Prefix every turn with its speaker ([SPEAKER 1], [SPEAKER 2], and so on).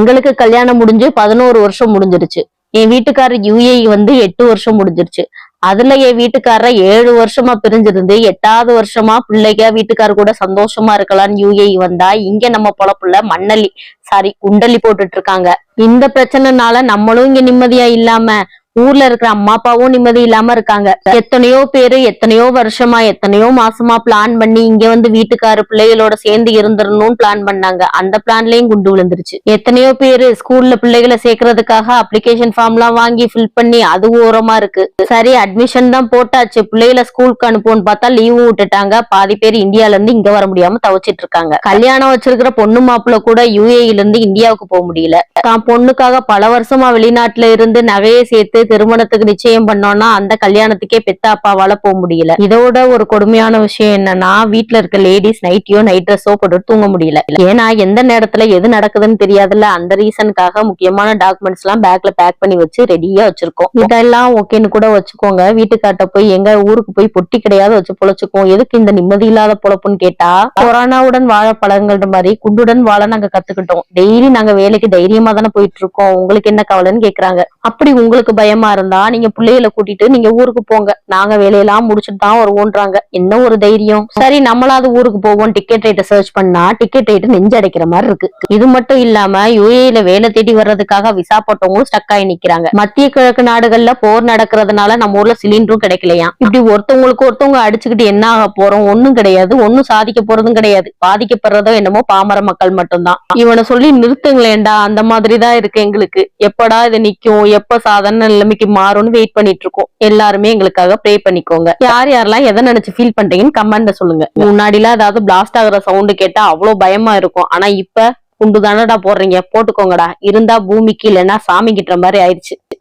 [SPEAKER 1] எங்களுக்கு கல்யாணம் முடிஞ்சு 11 வருஷம் முடிஞ்சிருச்சு. என் வீட்டுக்காரர் UAE வந்து 8 வருஷம் முடிஞ்சிருச்சு. அதுல என் வீட்டுக்காரர் 7 வருஷமா பிரிஞ்சிருந்து 8வது வருஷமா பிள்ளைங்க வீட்டுக்காரர் கூட சந்தோஷமா இருக்கலாம்னு UAE வந்தா, இங்க நம்ம பொழப்புல மண்ணள்ளி குண்டலி போட்டுட்டு இருக்காங்க. இந்த பிரச்சனைனால நம்மளும் இங்க நிம்மதியா இல்லாம ஊர்ல இருக்கிற அம்மா அப்பாவும் நிம்மதி இல்லாம இருக்காங்க. எத்தனையோ பேரு எத்தனையோ வருஷமா எத்தனையோ மாசமா பிளான் பண்ணி இங்க வந்து வீட்டுக்காரு பிள்ளைகளோட சேர்ந்து இருந்துடணும்னு பிளான் பண்ணாங்க. அந்த பிளான்லயும் குண்டு விழுந்துருச்சு. எத்தனையோ பேரு ஸ்கூல்ல பிள்ளைகளை சேர்க்கறதுக்காக அப்ளிகேஷன் ஃபார்ம் எல்லாம் வாங்கி ஃபில் பண்ணி அது ஓரமா இருக்கு. சரி அட்மிஷன் தான் போட்டாச்சு, பிள்ளைகளை ஸ்கூலுக்கு அனுப்புவோம்னு பார்த்தா லீவு விட்டுட்டாங்க. பாதி பேர் இந்தியால இருந்து இங்க வர முடியாம தவிச்சிட்டு இருக்காங்க. கல்யாணம் வச்சிருக்கிற பொண்ணு மாப்பிள்ள கூட UAE இருந்து இந்தியாவுக்கு போக முடியல. தான் பொண்ணுக்காக பல வருஷமா வெளிநாட்டுல இருந்து நகையை சேர்த்து திருமணத்துக்கு நிச்சயம் பண்ணோம்னா அந்த கல்யாணத்துக்கே பெத்த அப்பாவால போக முடியல. இதோட ஒரு கொடுமையான விஷயம் என்னன்னா, வீட்டுல இருக்க லேடிஸ் நைட்டியோ நைட் ட்ரெஸ்ஸோ போட்டு தூங்க முடியல. ஏன்னா எந்த நேரத்துல எது நடக்குதுன்னு தெரியாதுல்ல. அந்த ரீசனுக்காக முக்கியமான டாக்குமெண்ட்ஸ் எல்லாம் பேக்ல பேக் பண்ணி வச்சு ரெடியா வச்சிருக்கோம். இதெல்லாம் ஓகேன்னு கூட வச்சுக்கோங்க, வீட்டுக்காட்ட போய் எங்க ஊருக்கு போய் பொட்டி கிடையாது வச்சு பொழைச்சுக்கோம். எதுக்கு இந்த நிம்மதி இல்லாத பொழப்புன்னு கேட்டா, கொரோனாவுடன் வாழ பழங்கள்ன்ற மாதிரி குண்டுடன் வாழ நாங்க கத்துக்கிட்டோம். டெய்லி நாங்க வேலைக்கு தைரியமா தானே போயிட்டு இருக்கோம், உங்களுக்கு என்ன கவலைன்னு கேக்குறாங்க. அப்படி உங்களுக்கு பயமா இருந்தா நீங்க பிள்ளைகளை கூட்டிட்டு நீங்க ஊருக்கு போங்க, நாங்க வேலையெல்லாம் முடிச்சுட்டு தான் வருவோன்றாங்க. என்ன ஒரு தைரியம். சரி நம்மளாவது ஊருக்கு போவோம், டிக்கெட் ரேட்டை சர்ச் பண்ணா டிக்கெட் ரேட் நெஞ்சு அடைக்கிற மாதிரி இருக்கு. இது மட்டும் இல்லாம UAE வேலை தேடி வர்றதுக்காக விசா போட்டவங்களும் ஸ்டக் ஆகி நிக்கிறாங்க. மத்திய கிழக்கு நாடுகள்ல போர் நடக்கிறதுனால நம்ம ஊர்ல சிலிண்டரும் கிடைக்கலையா. இப்படி ஒருத்தவங்களுக்கு ஒருத்தவங்க அடிச்சுக்கிட்டு என்ன ஆக போறோம், ஒண்ணும் கிடையாது, ஒன்னும் சாதிக்க போறதும் கிடையாது. பாதிக்கப்படுறதோ என்னமோ பாமர மக்கள் மட்டும்தான். இவனை சொல்லி நிறுத்துங்களேண்டா, அந்த மாதிரிதான் இருக்கு எங்களுக்கு. எப்படா இது நிக்கும், எப்ப சாதாரண நிலைமைக்கு மாறும்னு வெயிட் பண்ணிட்டு இருக்கோம். எல்லாருமே எங்களுக்காக ப்ரே பண்ணிக்கோங்க. யார் யாரெல்லாம் எதை நினைச்சு ஃபீல் பண்றீங்கன்னு கமெண்ட்ல சொல்லுங்க. முன்னாடிலாம் ஏதாவது பிளாஸ்ட் ஆகுற சவுண்ட் கேட்டா அவ்வளவு பயமா இருக்கும். ஆனா இப்ப குண்டு தானடா போடுறீங்க, போட்டுக்கோங்கடா, இருந்தா பூமிக்கு இல்லைன்னா சாமி கிட்டுற மாதிரி ஆயிடுச்சு.